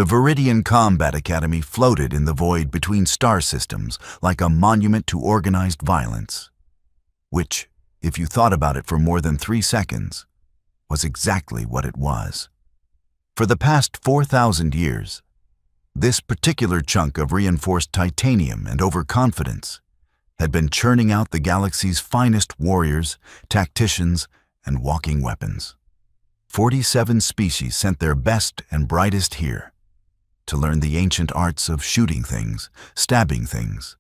The Vidian Academy floated in the void between star systems like a monument to organized violence, which, if you thought about it for more than 3 seconds, was exactly what it was. For the past 4,000 years, this particular chunk of reinforced titanium and overconfidence had been churning out the galaxy's finest warriors, tacticians, and walking weapons. 47 species sent their best and brightest here to learn the ancient arts of shooting things, stabbing things,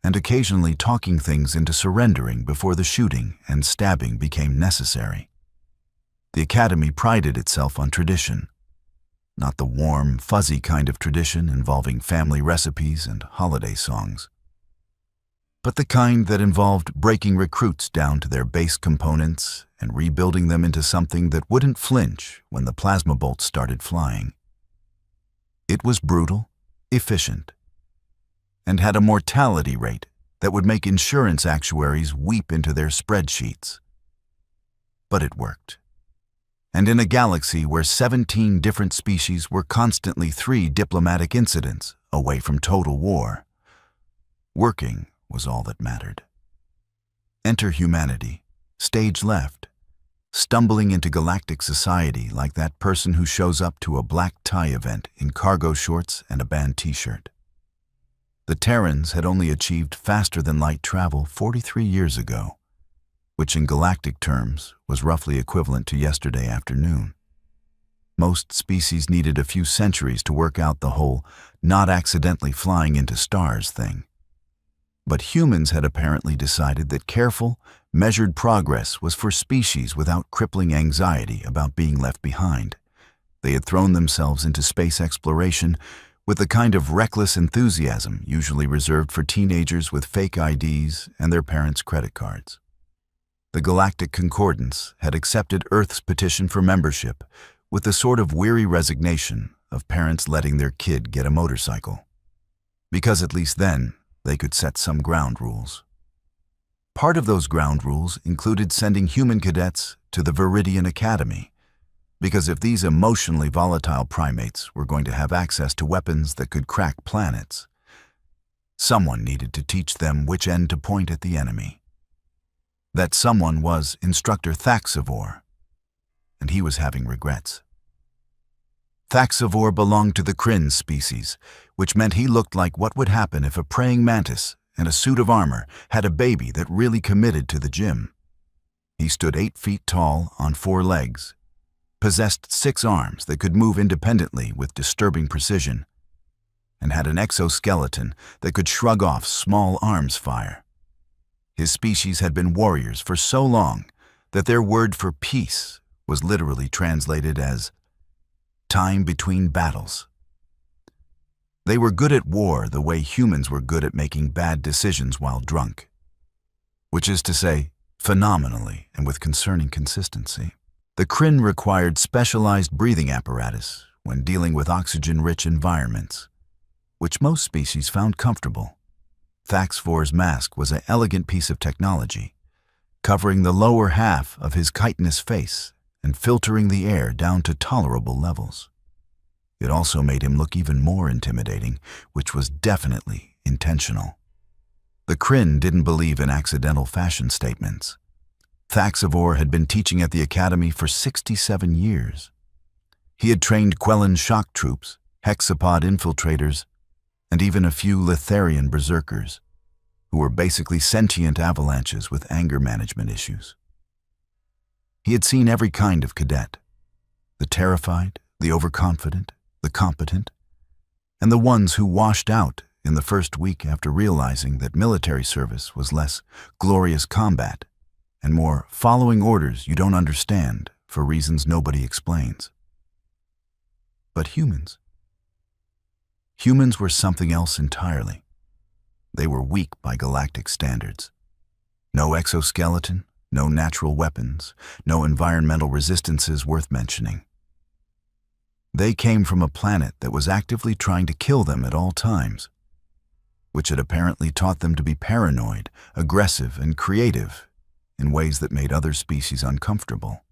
and occasionally talking things into surrendering before the shooting and stabbing became necessary. The Academy prided itself on tradition, not the warm, fuzzy kind of tradition involving family recipes and holiday songs, but the kind that involved breaking recruits down to their base components and rebuilding them into something that wouldn't flinch when the plasma bolts started flying. It was brutal, efficient, and had a mortality rate that would make insurance actuaries weep into their spreadsheets. But it worked. And in a galaxy where 17 different species were constantly 3 diplomatic incidents away from total war, working was all that mattered. Enter humanity, stage left, stumbling into galactic society like that person who shows up to a black tie event in cargo shorts and a band t-shirt. The Terrans had only achieved faster-than-light travel 43 years ago, which in galactic terms was roughly equivalent to yesterday afternoon. Most species needed a few centuries to work out the whole not accidentally flying into stars thing. But humans had apparently decided that careful, measured progress was for species without crippling anxiety about being left behind. They had thrown themselves into space exploration with the kind of reckless enthusiasm usually reserved for teenagers with fake IDs and their parents' credit cards. The Galactic Concordance had accepted Earth's petition for membership with the sort of weary resignation of parents letting their kid get a motorcycle, because at least then they could set some ground rules. Part of those ground rules included sending human cadets to the Vidian Academy, because if these emotionally volatile primates were going to have access to weapons that could crack planets, someone needed to teach them which end to point at the enemy. That someone was Instructor Thaxivor, and he was having regrets. Thaxivor belonged to the Kryn species, which meant he looked like what would happen if a praying mantis in a suit of armor had a baby that really committed to the gym. He stood 8 feet tall on 4 legs, possessed 6 arms that could move independently with disturbing precision, and had an exoskeleton that could shrug off small arms fire. His species had been warriors for so long that their word for peace was literally translated as time between battles. They were good at war the way humans were good at making bad decisions while drunk, which is to say, phenomenally and with concerning consistency. The Kryn required specialized breathing apparatus when dealing with oxygen-rich environments, which most species found comfortable. Thaxivor's mask was an elegant piece of technology, covering the lower half of his chitinous face and filtering the air down to tolerable levels. It also made him look even more intimidating, which was definitely intentional. The Kryn didn't believe in accidental fashion statements. Thaxivor had been teaching at the Academy for 67 years. He had trained Quellan shock troops, hexapod infiltrators, and even a few Litharian berserkers, who were basically sentient avalanches with anger management issues. He had seen every kind of cadet: the terrified, the overconfident, the competent, and the ones who washed out in the first week after realizing that military service was less glorious combat and more following orders you don't understand for reasons nobody explains. But humans were something else entirely. They were weak by galactic standards. No exoskeleton, no natural weapons, no environmental resistances worth mentioning. They came from a planet that was actively trying to kill them at all times, which had apparently taught them to be paranoid, aggressive, and creative in ways that made other species uncomfortable.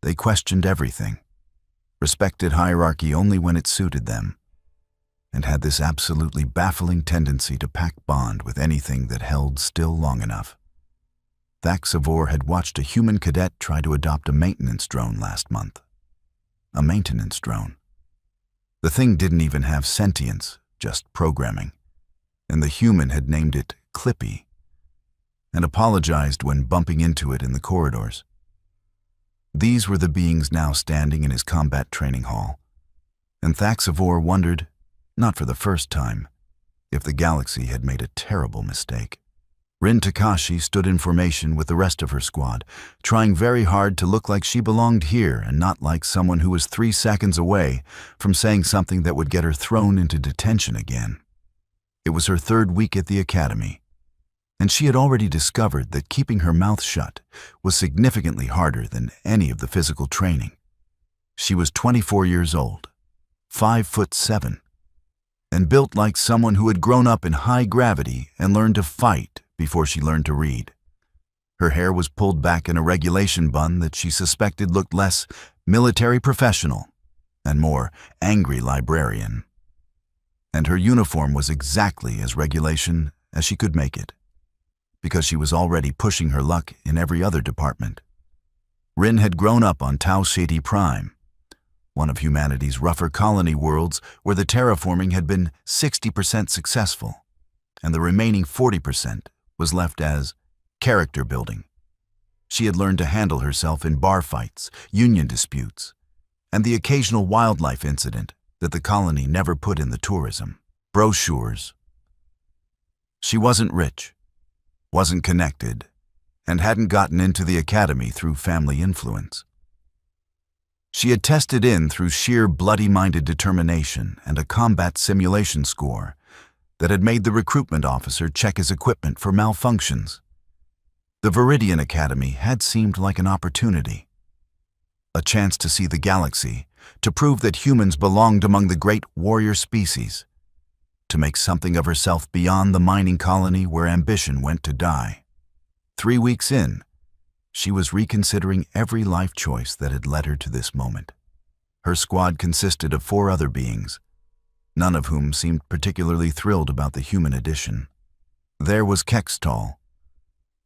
They questioned everything, respected hierarchy only when it suited them, and had this absolutely baffling tendency to pack bond with anything that held still long enough. Thaxavor had watched a human cadet try to adopt a maintenance drone last month. A maintenance drone. The thing didn't even have sentience, just programming, and the human had named it Clippy, and apologized when bumping into it in the corridors. These were the beings now standing in his combat training hall, and Thaxavor wondered, not for the first time, if the galaxy had made a terrible mistake. Rin Takashi stood in formation with the rest of her squad, trying very hard to look like she belonged here and not like someone who was 3 seconds away from saying something that would get her thrown into detention again. It was her 3rd week at the academy, and she had already discovered that keeping her mouth shut was significantly harder than any of the physical training. She was 24 years old, 5'7", and built like someone who had grown up in high gravity and learned to fight before she learned to read. Her hair was pulled back in a regulation bun that she suspected looked less military professional and more angry librarian. And her uniform was exactly as regulation as she could make it, because she was already pushing her luck in every other department. Rin had grown up on Tau Ceti Prime, one of humanity's rougher colony worlds where the terraforming had been 60% successful, and the remaining 40% was left as character building. She had learned to handle herself in bar fights, union disputes, and the occasional wildlife incident that the colony never put in the tourism brochures. She wasn't rich, wasn't connected, and hadn't gotten into the academy through family influence. She had tested in through sheer bloody-minded determination and a combat simulation score that had made the recruitment officer check his equipment for malfunctions. The Vidian Academy had seemed like an opportunity, a chance to see the galaxy, to prove that humans belonged among the great warrior species, to make something of herself beyond the mining colony where ambition went to die. 3 weeks in, she was reconsidering every life choice that had led her to this moment. Her squad consisted of 4 other beings, none of whom seemed particularly thrilled about the human addition. There was Kextal,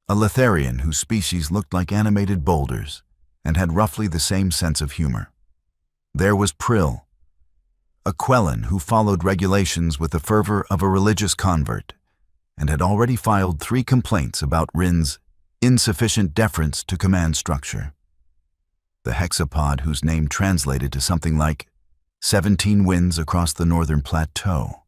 a Letharian whose species looked like animated boulders and had roughly the same sense of humor. There was Prill, a Quellan who followed regulations with the fervor of a religious convert and had already filed 3 complaints about Rin's insufficient deference to command structure. The hexapod whose name translated to something like 17 winds across the northern plateau,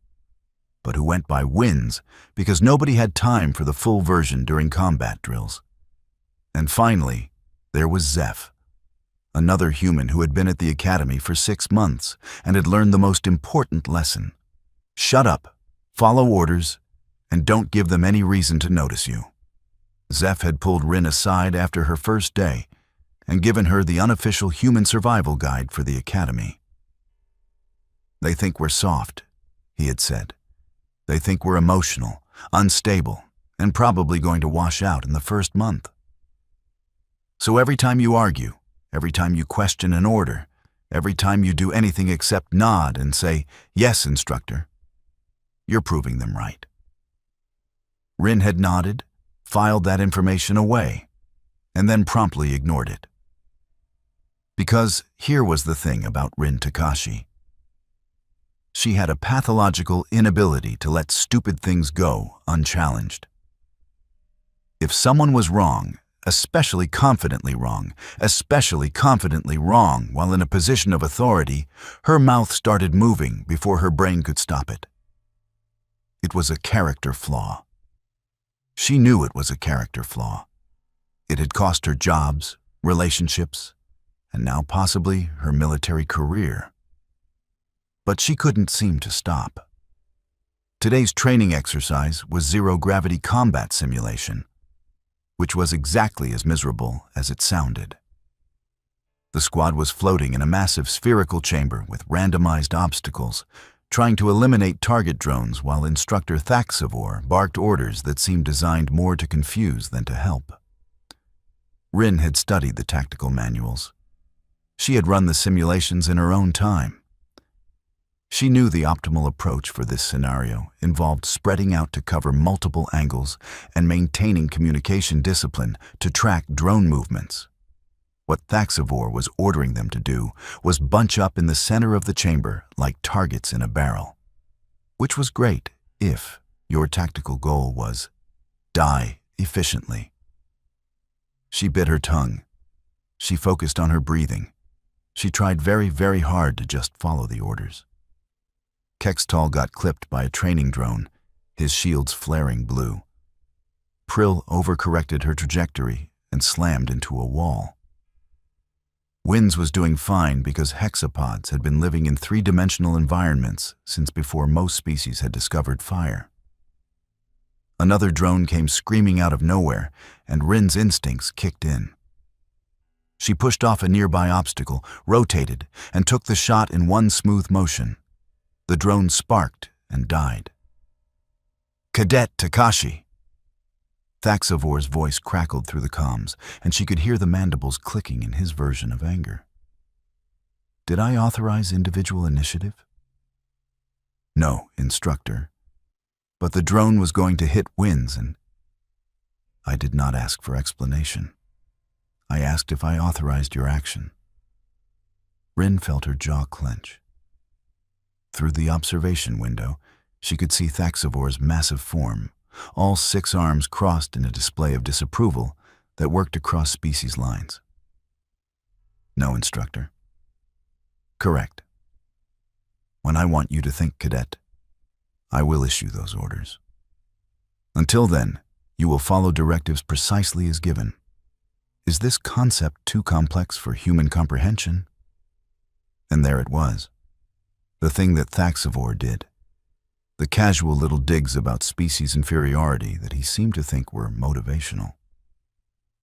but who went by winds because nobody had time for the full version during combat drills. And finally, there was Zeph, another human who had been at the academy for 6 months and had learned the most important lesson. Shut up, follow orders, and don't give them any reason to notice you. Zeph had pulled Rin aside after her first day and given her the unofficial human survival guide for the academy. "They think we're soft," he had said. "They think we're emotional, unstable, and probably going to wash out in the first month. So every time you argue, every time you question an order, every time you do anything except nod and say, 'Yes, instructor,' you're proving them right." Rin had nodded, filed that information away, and then promptly ignored it. Because here was the thing about Rin Takashi. She had a pathological inability to let stupid things go unchallenged. If someone was wrong, especially confidently wrong while in a position of authority, her mouth started moving before her brain could stop it. It was a character flaw. She knew it was a character flaw. It had cost her jobs, relationships, and now possibly her military career. But she couldn't seem to stop. Today's training exercise was zero-gravity combat simulation, which was exactly as miserable as it sounded. The squad was floating in a massive spherical chamber with randomized obstacles, trying to eliminate target drones while Instructor Thaxavor barked orders that seemed designed more to confuse than to help. Rin had studied the tactical manuals. She had run the simulations in her own time. She knew the optimal approach for this scenario involved spreading out to cover multiple angles and maintaining communication discipline to track drone movements. What Thaxavor was ordering them to do was bunch up in the center of the chamber like targets in a barrel, which was great if your tactical goal was die efficiently. She bit her tongue. She focused on her breathing. She tried very, very hard to just follow the orders. Kextall got clipped by a training drone, his shields flaring blue. Prill overcorrected her trajectory and slammed into a wall. Winds was doing fine because hexapods had been living in three-dimensional environments since before most species had discovered fire. Another drone came screaming out of nowhere, and Rin's instincts kicked in. She pushed off a nearby obstacle, rotated, and took the shot in one smooth motion. The drone sparked and died. "Cadet Takashi!" Thaxavor's voice crackled through the comms, and she could hear the mandibles clicking in his version of anger. "Did I authorize individual initiative?" "No, Instructor. But the drone was going to hit Winds, and I did not ask for explanation. I asked if I authorized your action." Rin felt her jaw clench. Through the observation window, she could see Thaxavor's massive form, all 6 arms crossed in a display of disapproval that worked across species lines. "No, Instructor." "Correct. When I want you to think, Cadet, I will issue those orders. Until then, you will follow directives precisely as given. Is this concept too complex for human comprehension?" And there it was. The thing that Thaxavor did. The casual little digs about species inferiority that he seemed to think were motivational.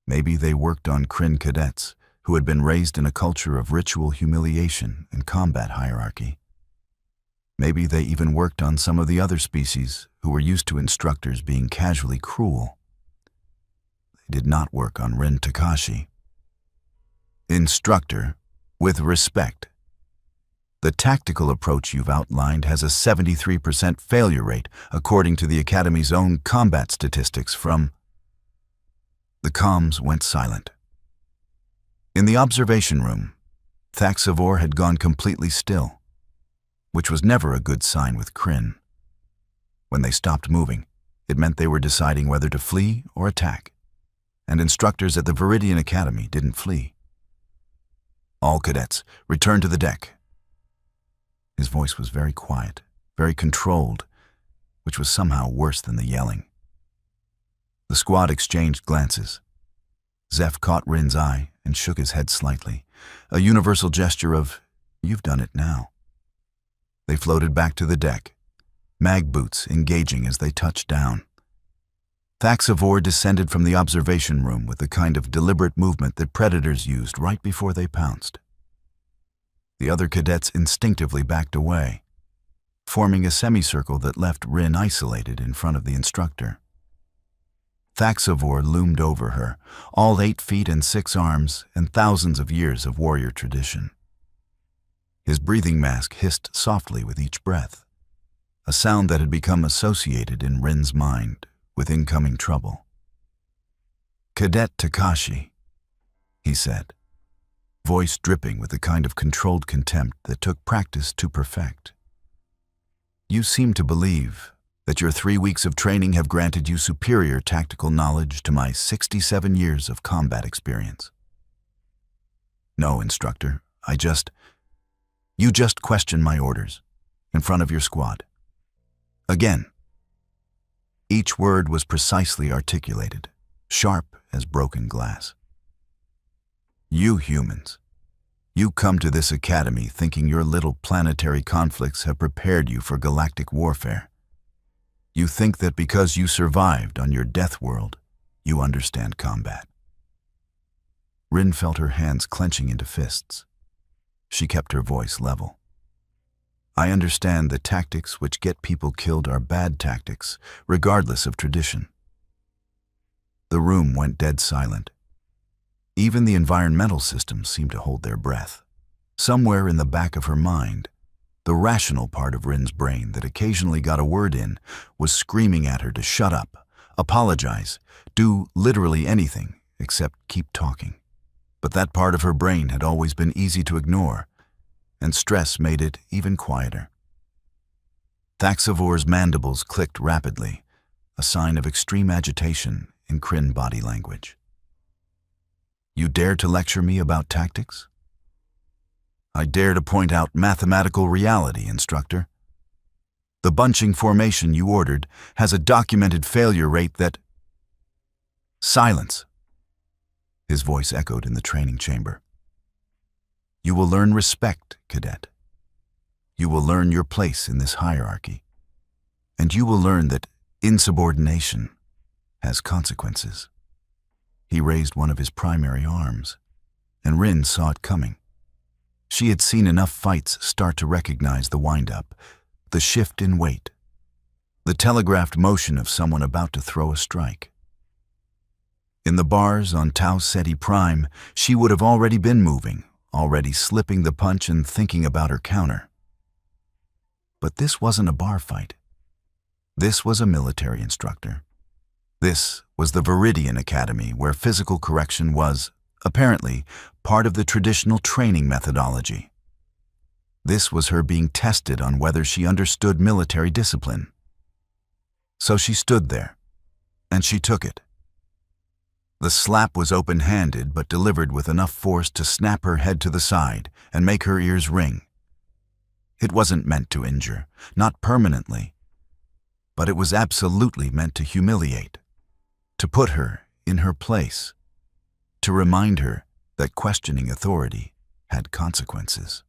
Maybe they worked on Kryn cadets who had been raised in a culture of ritual humiliation and combat hierarchy. Maybe they even worked on some of the other species who were used to instructors being casually cruel. They did not work on Rin Takashi. "Instructor, with respect, the tactical approach you've outlined has a 73% failure rate according to the Academy's own combat statistics from..." The comms went silent. In the observation room, Thaxavor had gone completely still, which was never a good sign with Kryn. When they stopped moving, it meant they were deciding whether to flee or attack, and instructors at the Vidian Academy didn't flee. "All cadets, return to the deck." His voice was very quiet, very controlled, which was somehow worse than the yelling. The squad exchanged glances. Zeph caught Rin's eye and shook his head slightly, a universal gesture of, "You've done it now." They floated back to the deck, mag boots engaging as they touched down. Thaxavor descended from the observation room with the kind of deliberate movement that predators used right before they pounced. The other cadets instinctively backed away, forming a semicircle that left Rin isolated in front of the instructor. Thaxavor loomed over her, all 8 feet and 6 arms and thousands of years of warrior tradition. His breathing mask hissed softly with each breath, a sound that had become associated in Rin's mind with incoming trouble. "Cadet Takashi," he said, voice dripping with the kind of controlled contempt that took practice to perfect. "You seem to believe that your 3 weeks of training have granted you superior tactical knowledge to my 67 years of combat experience." "No, Instructor, you just questioned my orders in front of your squad. Again." Each word was precisely articulated, sharp as broken glass. "You humans, you come to this academy thinking your little planetary conflicts have prepared you for galactic warfare. You think that because you survived on your death world, you understand combat." Rin felt her hands clenching into fists. She kept her voice level. "I understand that tactics which get people killed are bad tactics, regardless of tradition." The room went dead silent. Even the environmental systems seemed to hold their breath. Somewhere in the back of her mind, the rational part of Rin's brain that occasionally got a word in was screaming at her to shut up, apologize, do literally anything except keep talking. But that part of her brain had always been easy to ignore, and stress made it even quieter. Thaxavor's mandibles clicked rapidly, a sign of extreme agitation in Kryn body language. "You dare to lecture me about tactics?" "I dare to point out mathematical reality, Instructor. The bunching formation you ordered has a documented failure rate that—" "Silence!" His voice echoed in the training chamber. "You will learn respect, cadet. You will learn your place in this hierarchy. And you will learn that insubordination has consequences." He raised one of his primary arms, and Rin saw it coming. She had seen enough fights start to recognize the wind-up, the shift in weight, the telegraphed motion of someone about to throw a strike. In the bars on Tau Ceti Prime, she would have already been moving, already slipping the punch and thinking about her counter. But this wasn't a bar fight. This was a military instructor. This was the Vidian Academy, where physical correction was, apparently, part of the traditional training methodology. This was her being tested on whether she understood military discipline. So she stood there, and she took it. The slap was open-handed but delivered with enough force to snap her head to the side and make her ears ring. It wasn't meant to injure, not permanently, but it was absolutely meant to humiliate, to put her in her place, to remind her that questioning authority had consequences.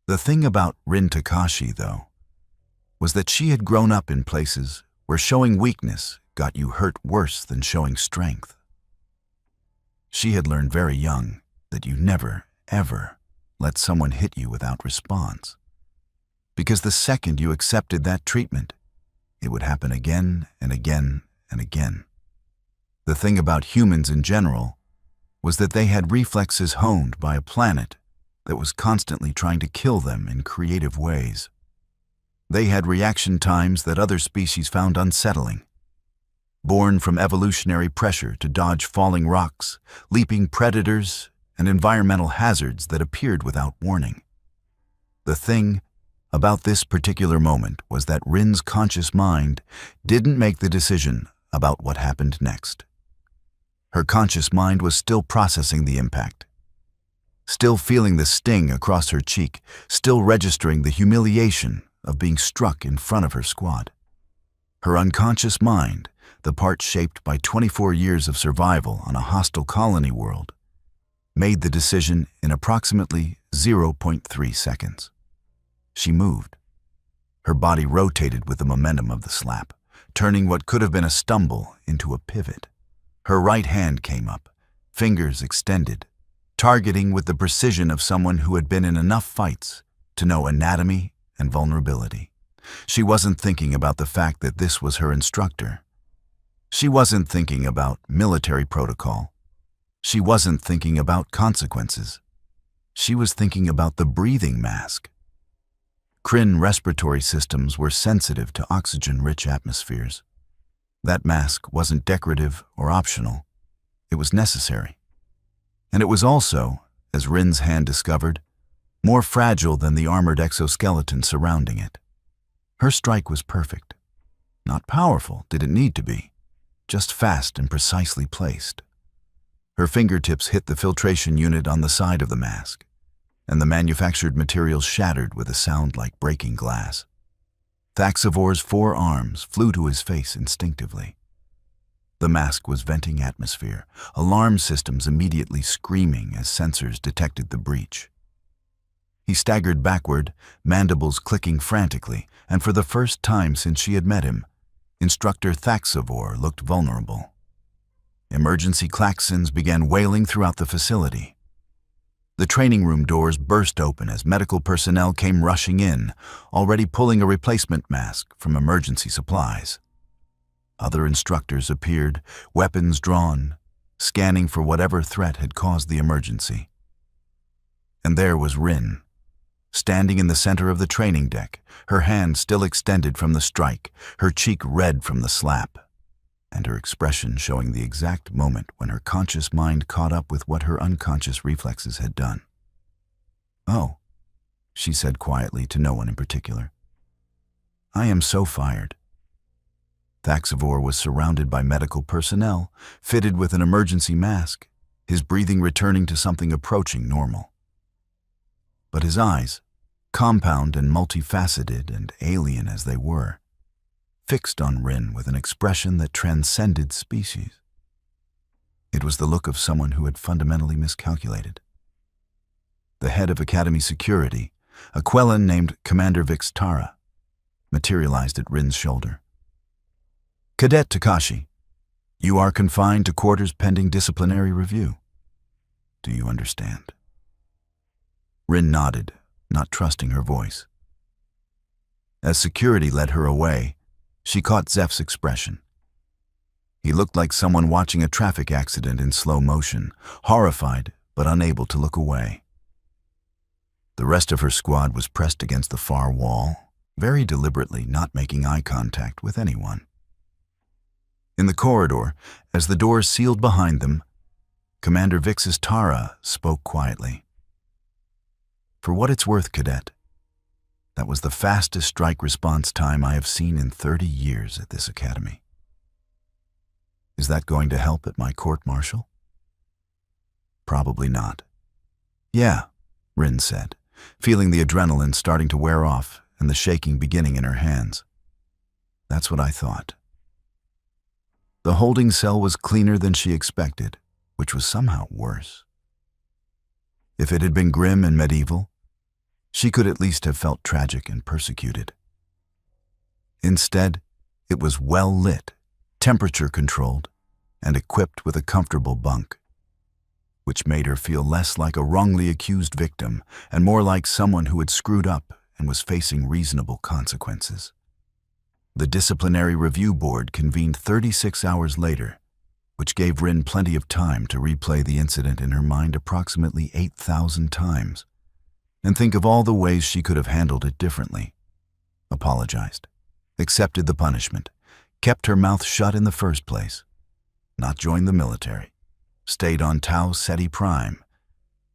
The thing about Rin Takashi, though, was that she had grown up in places where showing weakness got you hurt worse than showing strength. She had learned very young that you never, ever let someone hit you without response, because the second you accepted that treatment, it would happen again and again and again. The thing about humans in general was that they had reflexes honed by a planet that was constantly trying to kill them in creative ways. They had reaction times that other species found unsettling. Born from evolutionary pressure to dodge falling rocks, leaping predators, and environmental hazards that appeared without warning. The thing about this particular moment was that Rin's conscious mind didn't make the decision about what happened next. Her conscious mind was still processing the impact, still feeling the sting across her cheek, still registering the humiliation of being struck in front of her squad. Her unconscious mind, the part shaped by 24 years of survival on a hostile colony world, made the decision in approximately 0.3 seconds. She moved. Her body rotated with the momentum of the slap, turning what could have been a stumble into a pivot. Her right hand came up, fingers extended, targeting with the precision of someone who had been in enough fights to know anatomy and vulnerability. She wasn't thinking about the fact that this was her instructor. She wasn't thinking about military protocol. She wasn't thinking about consequences. She was thinking about the breathing mask. Kryn respiratory systems were sensitive to oxygen-rich atmospheres. That mask wasn't decorative or optional. It was necessary. And it was also, as Rin's hand discovered, more fragile than the armored exoskeleton surrounding it. Her strike was perfect. Not powerful, did it need to be, just fast and precisely placed. Her fingertips hit the filtration unit on the side of the mask, and the manufactured material shattered with a sound like breaking glass. Thaxavor's 4 arms flew to his face instinctively. The mask was venting atmosphere, alarm systems immediately screaming as sensors detected the breach. He staggered backward, mandibles clicking frantically, and for the first time since she had met him, Instructor Thaxavor looked vulnerable. Emergency klaxons began wailing throughout the facility. The training room doors burst open as medical personnel came rushing in, already pulling a replacement mask from emergency supplies. Other instructors appeared, weapons drawn, scanning for whatever threat had caused the emergency. And there was Rin, standing in the center of the training deck, her hand still extended from the strike, her cheek red from the slap, and her expression showing the exact moment when her conscious mind caught up with what her unconscious reflexes had done. "Oh," she said quietly to no one in particular. "I am so fired." Thaxavor was surrounded by medical personnel, fitted with an emergency mask, his breathing returning to something approaching normal. But his eyes, compound and multifaceted and alien as they were, fixed on Rin with an expression that transcended species. It was the look of someone who had fundamentally miscalculated. The head of Academy security, a Quellan named Commander Vixtara, materialized at Rin's shoulder. "Cadet Takashi, you are confined to quarters pending disciplinary review. Do you understand?" Rin nodded, not trusting her voice. As security led her away, she caught Zeph's expression. He looked like someone watching a traffic accident in slow motion, horrified but unable to look away. The rest of her squad was pressed against the far wall, very deliberately not making eye contact with anyone. In the corridor, as the doors sealed behind them, Commander Vixtara spoke quietly. "For what it's worth, Cadet, that was the fastest strike response time I have seen in 30 years at this academy. Is that going to help at my court-martial?" "Probably not." "Yeah," Rin said, feeling the adrenaline starting to wear off and the shaking beginning in her hands. "That's what I thought." The holding cell was cleaner than she expected, which was somehow worse. If it had been grim and medieval, she could at least have felt tragic and persecuted. Instead, it was well lit, temperature-controlled, and equipped with a comfortable bunk, which made her feel less like a wrongly accused victim and more like someone who had screwed up and was facing reasonable consequences. The disciplinary review board convened 36 hours later, which gave Rin plenty of time to replay the incident in her mind approximately 8,000 times, and think of all the ways she could have handled it differently. Apologized, accepted the punishment, kept her mouth shut in the first place, not joined the military, stayed on Tau Ceti Prime,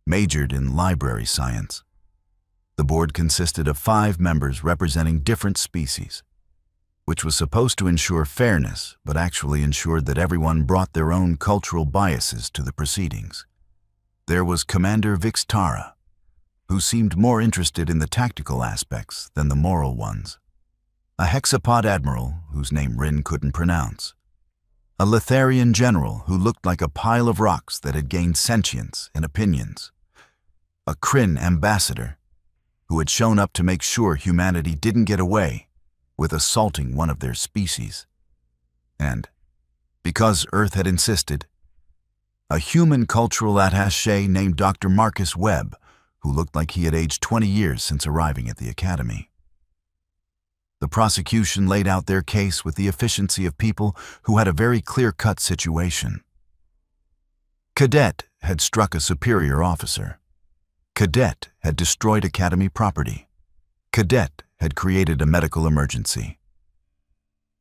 majored in library science. The board consisted of 5 members representing different species, which was supposed to ensure fairness, but actually ensured that everyone brought their own cultural biases to the proceedings. There was Commander Vixtara, who seemed more interested in the tactical aspects than the moral ones. A hexapod admiral, whose name Rin couldn't pronounce. A Litharian general who looked like a pile of rocks that had gained sentience and opinions. A Kryn ambassador, who had shown up to make sure humanity didn't get away with assaulting one of their species. And, because Earth had insisted, a human cultural attaché named Dr. Marcus Webb, who looked like he had aged 20 years since arriving at the academy. The prosecution laid out their case with the efficiency of people who had a very clear-cut situation. Cadet had struck a superior officer. Cadet had destroyed academy property. Cadet had created a medical emergency.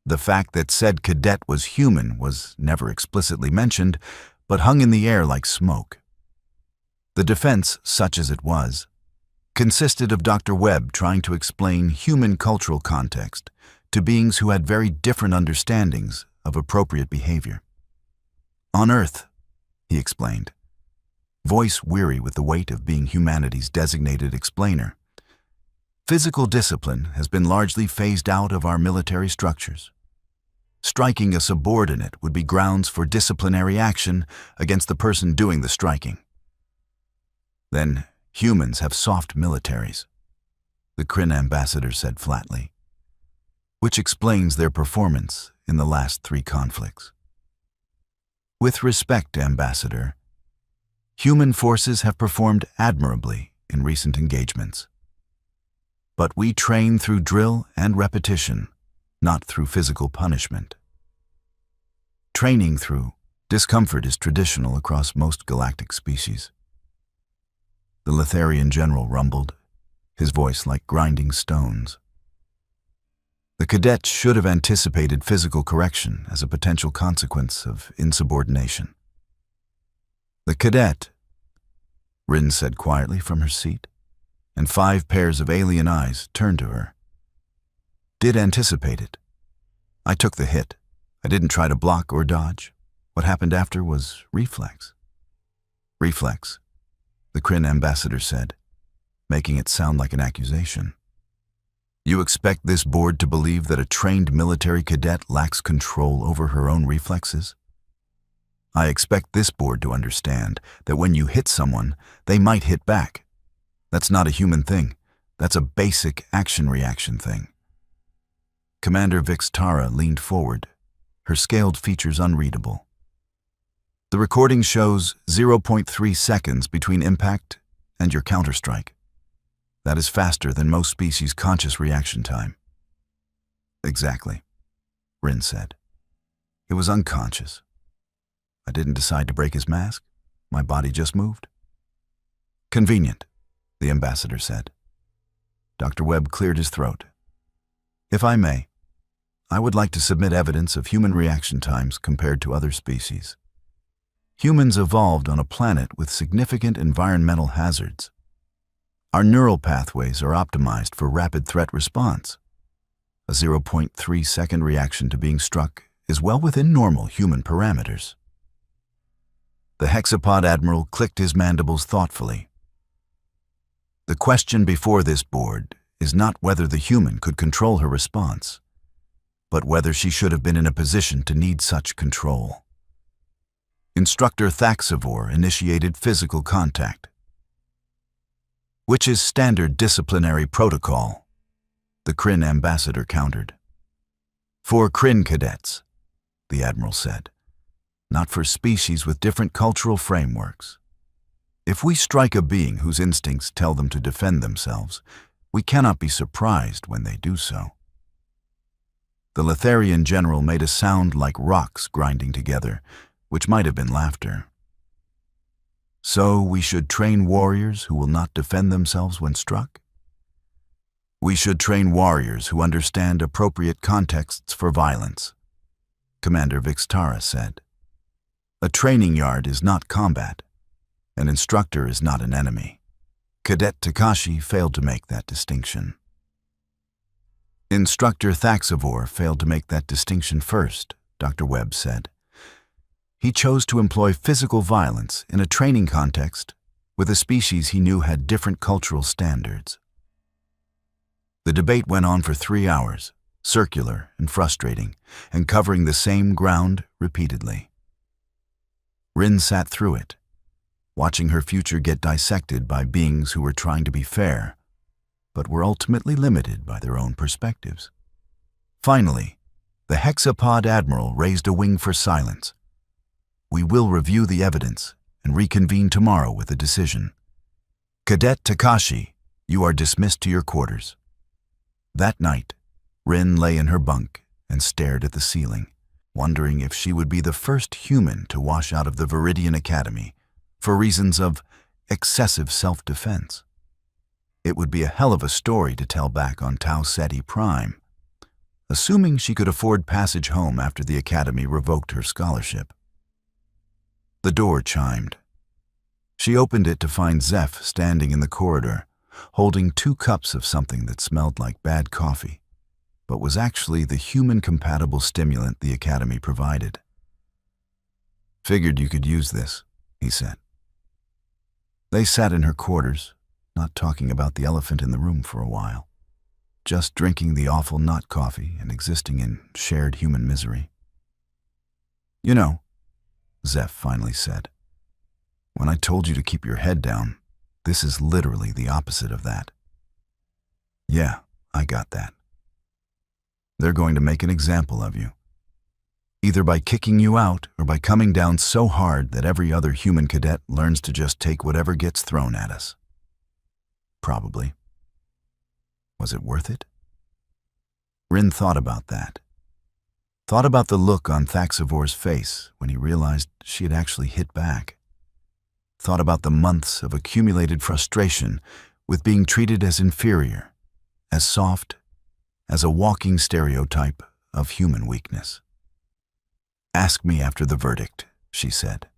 The fact that said cadet was human was never explicitly mentioned, but hung in the air like smoke. The defense, such as it was, consisted of Dr. Webb trying to explain human cultural context to beings who had very different understandings of appropriate behavior. "On Earth," he explained, voice weary with the weight of being humanity's designated explainer, "physical discipline has been largely phased out of our military structures. Striking a subordinate would be grounds for disciplinary action against the person doing the striking. Then humans have soft militaries," the Kryn ambassador said flatly, "which explains their performance in the last 3 conflicts. With respect, Ambassador, human forces have performed admirably in recent engagements. But we train through drill and repetition, not through physical punishment. Training through discomfort is traditional across most galactic species. the Letharian general rumbled, his voice like grinding stones. The cadet should have anticipated physical correction as a potential consequence of insubordination. The cadet, Rin said quietly from her seat, and 5 pairs of alien eyes turned to her, did anticipate it. I took the hit. I didn't try to block or dodge. What happened after was reflex. Reflex, the Kryn ambassador said, making it sound like an accusation. You expect this board to believe that a trained military cadet lacks control over her own reflexes? I expect this board to understand that when you hit someone, they might hit back. That's not a human thing. That's a basic action-reaction thing. Commander Vix Tara leaned forward, her scaled features unreadable. The recording shows 0.3 seconds between impact and your counterstrike. That is faster than most species' conscious reaction time. Exactly, Rin said. It was unconscious. I didn't decide to break his mask. My body just moved. Convenient, the ambassador said. Dr. Webb cleared his throat. If I may, I would like to submit evidence of human reaction times compared to other species. Humans evolved on a planet with significant environmental hazards. Our neural pathways are optimized for rapid threat response. A 0.3 second reaction to being struck is well within normal human parameters. The hexapod admiral clicked his mandibles thoughtfully. The question before this board is not whether the human could control her response, but whether she should have been in a position to need such control. Instructor Thaxivore initiated physical contact, which is standard disciplinary protocol, the Kryn ambassador countered. For Kryn cadets, the admiral said, not for species with different cultural frameworks. If we strike a being whose instincts tell them to defend themselves, we cannot be surprised when they do so. The Letharian general made a sound like rocks grinding together, which might have been laughter. So we should train warriors who will not defend themselves when struck? We should train warriors who understand appropriate contexts for violence, Commander Vix Tara said. A training yard is not combat. An instructor is not an enemy. Cadet Takashi failed to make that distinction. Instructor Thaxivore failed to make that distinction first, Dr. Webb said. He chose to employ physical violence in a training context with a species he knew had different cultural standards. The debate went on for 3 hours, circular and frustrating, and covering the same ground repeatedly. Rin sat through it, watching her future get dissected by beings who were trying to be fair, but were ultimately limited by their own perspectives. Finally, the hexapod admiral raised a wing for silence. We will review the evidence and reconvene tomorrow with a decision. Cadet Takashi, you are dismissed to your quarters. That night, Rin lay in her bunk and stared at the ceiling, wondering if she would be the first human to wash out of the Vidian Academy for reasons of excessive self-defense. It would be a hell of a story to tell back on Tau Ceti Prime, assuming she could afford passage home after the Academy revoked her scholarship. The door chimed. She opened it to find Zeph standing in the corridor, holding 2 cups of something that smelled like bad coffee, but was actually the human-compatible stimulant the Academy provided. Figured you could use this, he said. They sat in her quarters, not talking about the elephant in the room for a while, just drinking the awful not coffee and existing in shared human misery. You know, Zeph finally said, when I told you to keep your head down, this is literally the opposite of that. Yeah, I got that. They're going to make an example of you, either by kicking you out or by coming down so hard that every other human cadet learns to just take whatever gets thrown at us. Probably. Was it worth it? Rin thought about that. Thought about the look on Thaxivore's face when he realized she had actually hit back. thought about the months of accumulated frustration with being treated as inferior, as soft, as a walking stereotype of human weakness. "Ask me after the verdict," she said.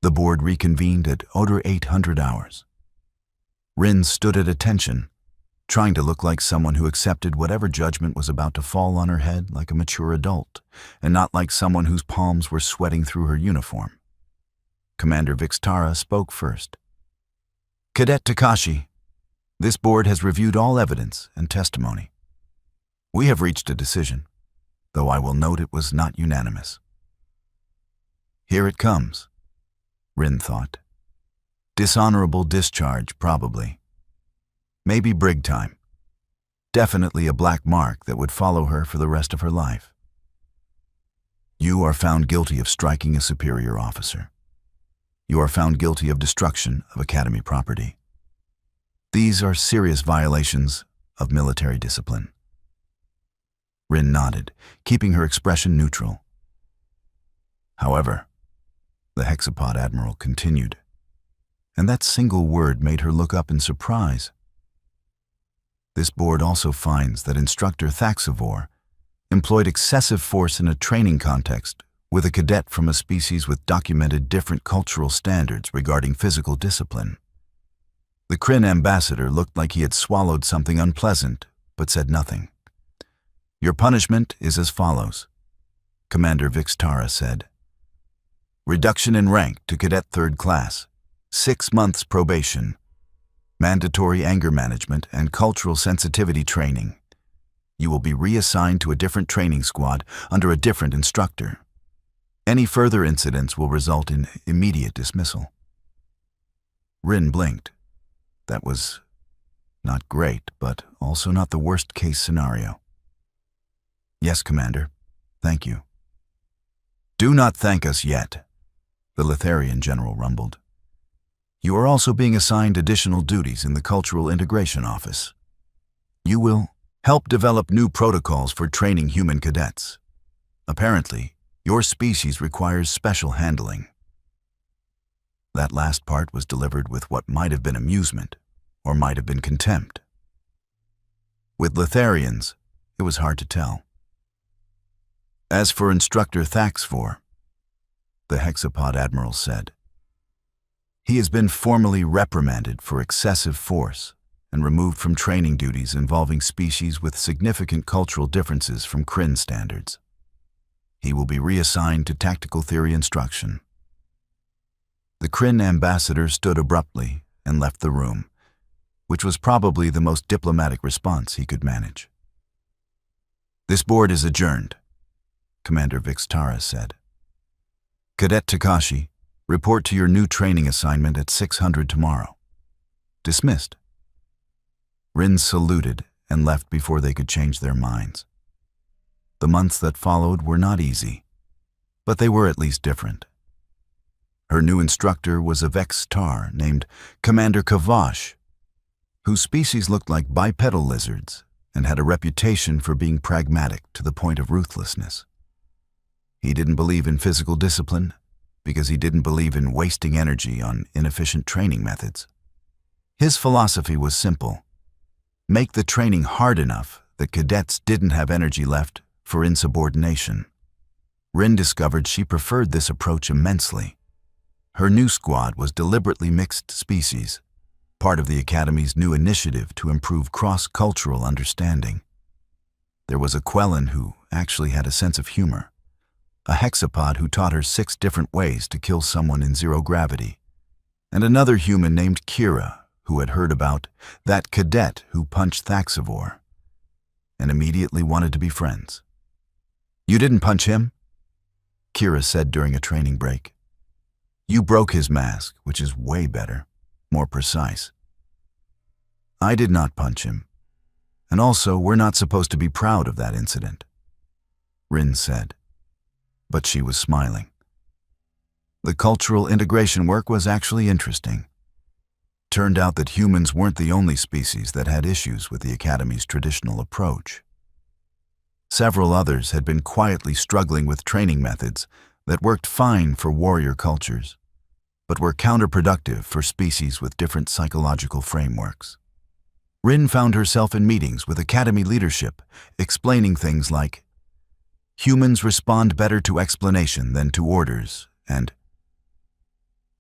The board reconvened at Oder 800 hours. Rin stood at attention, trying to look like someone who accepted whatever judgment was about to fall on her head like a mature adult, and not like someone whose palms were sweating through her uniform. Commander Vixtara spoke first. "Cadet Takashi, this board has reviewed all evidence and testimony. We have reached a decision, though I will note it was not unanimous." Here it comes, Rin thought. Dishonorable discharge, probably. Maybe brig time. Definitely a black mark that would follow her for the rest of her life. "You are found guilty of striking a superior officer. You are found guilty of destruction of Academy property. These are serious violations of military discipline." Rin nodded, keeping her expression neutral. "However," the hexapod admiral continued, and that single word made her look up in surprise. "This board also finds that Instructor Thaxivore employed excessive force in a training context with a cadet from a species with documented different cultural standards regarding physical discipline." The Kryn ambassador looked like he had swallowed something unpleasant, but said nothing. "Your punishment is as follows," Commander Vixtara said. "Reduction in rank to Cadet 3rd Class, 6 months probation, mandatory anger management and cultural sensitivity training. You will be reassigned to a different training squad under a different instructor. Any further incidents will result in immediate dismissal." Rin blinked. That was not great, but also not the worst-case scenario. "Yes, Commander. Thank you." "Do not thank us yet," the Litharian general rumbled. "You are also being assigned additional duties in the Cultural Integration Office. You will help develop new protocols for training human cadets. Apparently, your species requires special handling." That last part was delivered with what might have been amusement, or might have been contempt. With Litharians, it was hard to tell. "As for Instructor Thaxivore," the hexapod admiral said, "he has been formally reprimanded for excessive force and removed from training duties involving species with significant cultural differences from Kryn standards. He will be reassigned to tactical theory instruction." The Kryn ambassador stood abruptly and left the room, which was probably the most diplomatic response he could manage. "This board is adjourned," Commander Vixtara said. "Cadet Takashi, report to your new training assignment at 600 tomorrow. Dismissed." Rin saluted and left before they could change their minds. The months that followed were not easy, but they were at least different. Her new instructor was a Vex-Tar named Commander Kavash, whose species looked like bipedal lizards and had a reputation for being pragmatic to the point of ruthlessness. He didn't believe in physical discipline because he didn't believe in wasting energy on inefficient training methods. His philosophy was simple: make the training hard enough that cadets didn't have energy left for insubordination. Rin discovered she preferred this approach immensely. Her new squad was deliberately mixed species, part of the Academy's new initiative to improve cross-cultural understanding. There was a Quellan who actually had a sense of humor, a hexapod who taught her 6 different ways to kill someone in zero gravity, and another human named Kira who had heard about that cadet who punched Thaxivore and immediately wanted to be friends. "You didn't punch him," Kira said during a training break. "You broke his mask, which is way better, more precise." "I did not punch him, and also we're not supposed to be proud of that incident," Rin said, but she was smiling. The cultural integration work was actually interesting. Turned out that humans weren't the only species that had issues with the Academy's traditional approach. Several others had been quietly struggling with training methods that worked fine for warrior cultures, but were counterproductive for species with different psychological frameworks. Rin found herself in meetings with Academy leadership, explaining things like, "Humans respond better to explanation than to orders," and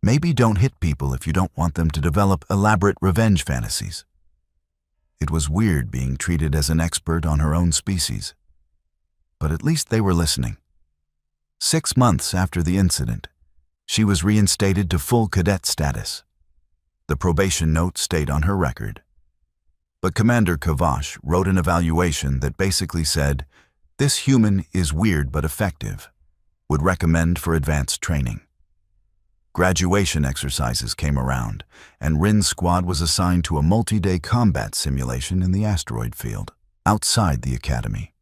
"Maybe don't hit people if you don't want them to develop elaborate revenge fantasies." It was weird being treated as an expert on her own species. But at least they were listening. 6 months after the incident, she was reinstated to full cadet status. The probation note stayed on her record. But Commander Kavash wrote an evaluation that basically said, "This human is weird but effective. Would recommend for advanced training." Graduation exercises came around, and Rin's squad was assigned to a multi-day combat simulation in the asteroid field, outside the Academy.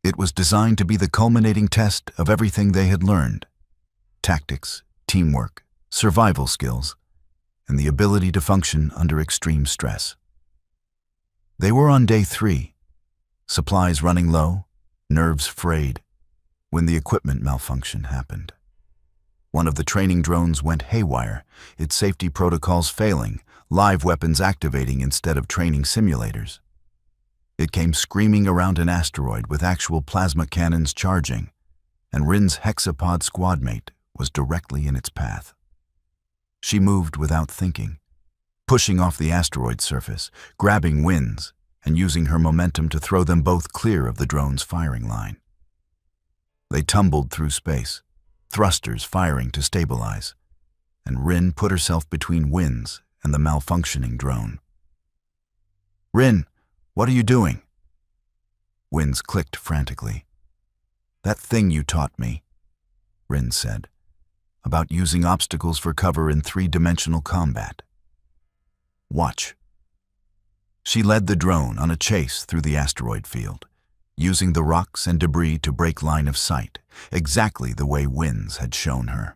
It was designed to be the culminating test of everything they had learned: tactics, teamwork, survival skills, and the ability to function under extreme stress. They were on day 3, supplies running low, nerves frayed, when the equipment malfunction happened. One of the training drones went haywire, its safety protocols failing, live weapons activating instead of training simulators. It came screaming around an asteroid with actual plasma cannons charging, and Rin's hexapod squadmate was directly in its path. She moved without thinking, pushing off the asteroid surface, grabbing winds, and using her momentum to throw them both clear of the drone's firing line. They tumbled through space, thrusters firing to stabilize, and Rin put herself between winds and the malfunctioning drone. "Rin, what are you doing?" Winds clicked frantically. "That thing you taught me," Rin said, "about using obstacles for cover in 3-dimensional combat. Watch." She led the drone on a chase through the asteroid field, using the rocks and debris to break line of sight, exactly the way Winds had shown her.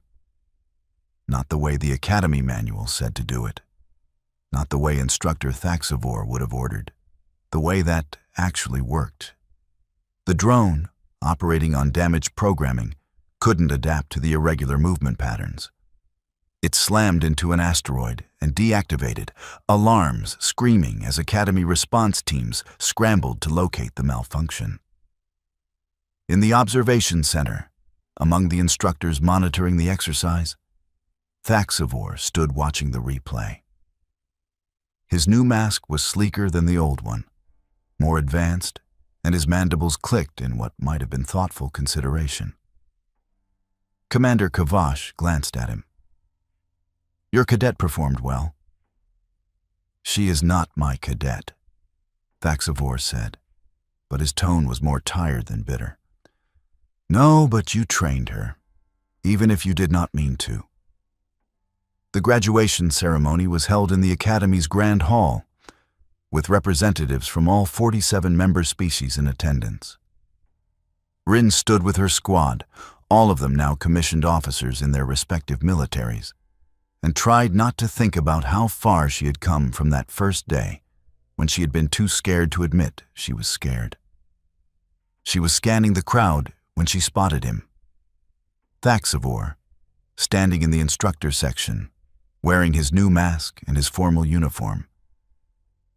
Not the way the Academy manual said to do it. Not the way Instructor Thaxavor would have ordered. The way that actually worked. The drone, operating on damaged programming, couldn't adapt to the irregular movement patterns. It slammed into an asteroid and deactivated, alarms screaming as Academy response teams scrambled to locate the malfunction. In the observation center, among the instructors monitoring the exercise, Thaxavor stood watching the replay. His new mask was sleeker than the old one, more advanced, and his mandibles clicked in what might have been thoughtful consideration. Commander Kavash glanced at him. "Your cadet performed well." "She is not my cadet," Thaxavor said, but his tone was more tired than bitter. "No, but you trained her, even if you did not mean to." The graduation ceremony was held in the Academy's Grand Hall, with representatives from all 47 member species in attendance. Rin stood with her squad, all of them now commissioned officers in their respective militaries, and tried not to think about how far she had come from that first day when she had been too scared to admit she was scared. She was scanning the crowd when she spotted him. Thaxavor, standing in the instructor section, wearing his new mask and his formal uniform.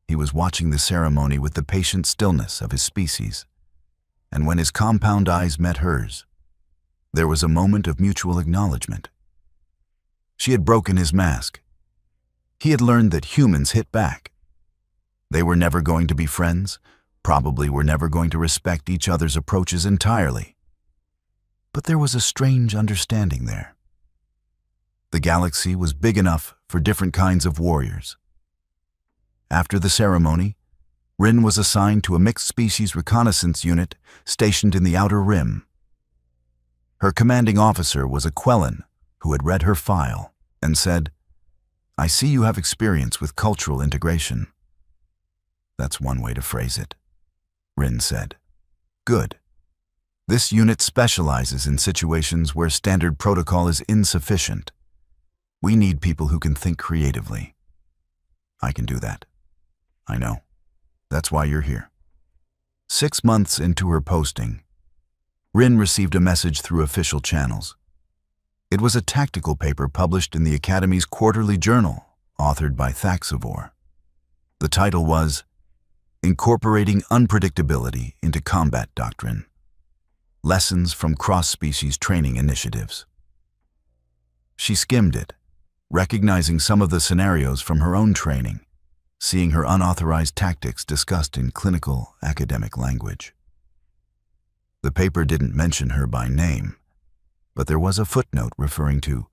He was watching the ceremony with the patient stillness of his species, and when his compound eyes met hers, there was a moment of mutual acknowledgement. She had broken his mask. He had learned that humans hit back. They were never going to be friends, probably were never going to respect each other's approaches entirely. But there was a strange understanding there. The galaxy was big enough for different kinds of warriors. After the ceremony, Rin was assigned to a mixed-species reconnaissance unit stationed in the Outer Rim. Her commanding officer was a Quellan who had read her file and said, "I see you have experience with cultural integration." "That's one way to phrase it," Rin said. "Good. This unit specializes in situations where standard protocol is insufficient. We need people who can think creatively." "I can do that." "I know. That's why you're here." 6 months into her posting, Rin received a message through official channels. It was a tactical paper published in the Academy's quarterly journal, authored by Thaxivore. The title was Incorporating Unpredictability into Combat Doctrine: Lessons from Cross-Species Training Initiatives. She skimmed it, recognizing some of the scenarios from her own training, seeing her unauthorized tactics discussed in clinical, academic language. The paper didn't mention her by name, but there was a footnote referring to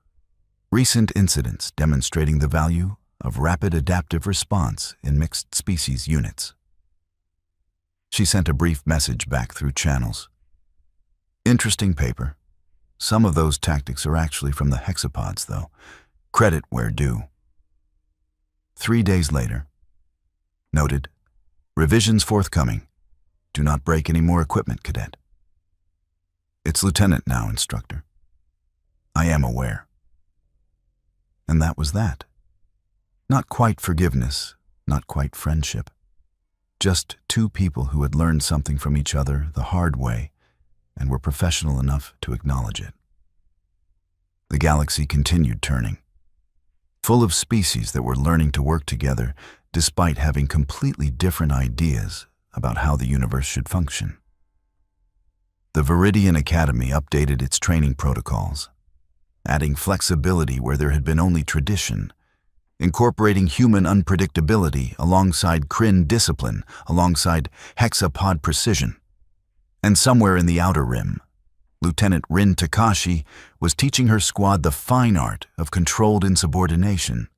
recent incidents demonstrating the value of rapid adaptive response in mixed species units. She sent a brief message back through channels. Interesting paper. Some of those tactics are actually from the hexapods, though. Credit where due. 3 days later. Noted. Revisions forthcoming. Do not break any more equipment, Cadet. It's Lieutenant now, Instructor. I am aware. And that was that. Not quite forgiveness, not quite friendship. Just two people who had learned something from each other the hard way and were professional enough to acknowledge it. The galaxy continued turning, full of species that were learning to work together despite having completely different ideas about how the universe should function. The Vidian Academy updated its training protocols, adding flexibility where there had been only tradition, incorporating human unpredictability alongside Kryn discipline, alongside hexapod precision. And somewhere in the Outer Rim, Lieutenant Rin Takashi was teaching her squad the fine art of controlled insubordination,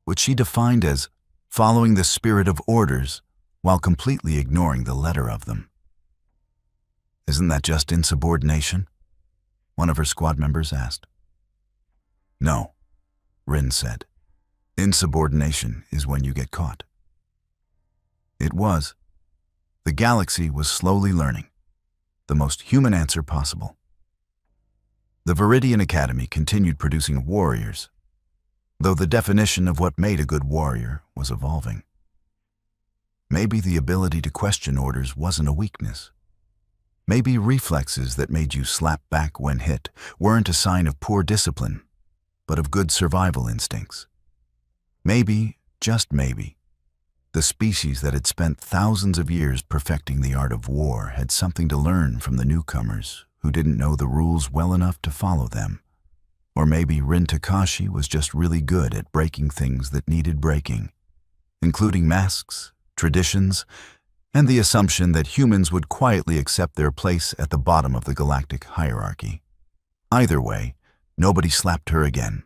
which she defined as following the spirit of orders while completely ignoring the letter of them. Isn't that just insubordination? One of her squad members asked. No, Rin said. Insubordination is when you get caught. It was. The galaxy was slowly learning. The most human answer possible. The Vidian Academy continued producing warriors, though the definition of what made a good warrior was evolving. Maybe the ability to question orders wasn't a weakness. Maybe reflexes that made you slap back when hit weren't a sign of poor discipline, but of good survival instincts. Maybe, just maybe, the species that had spent thousands of years perfecting the art of war had something to learn from the newcomers who didn't know the rules well enough to follow them. Or maybe Rin Takashi was just really good at breaking things that needed breaking, including masks, traditions, and the assumption that humans would quietly accept their place at the bottom of the galactic hierarchy. Either way, nobody slapped her again.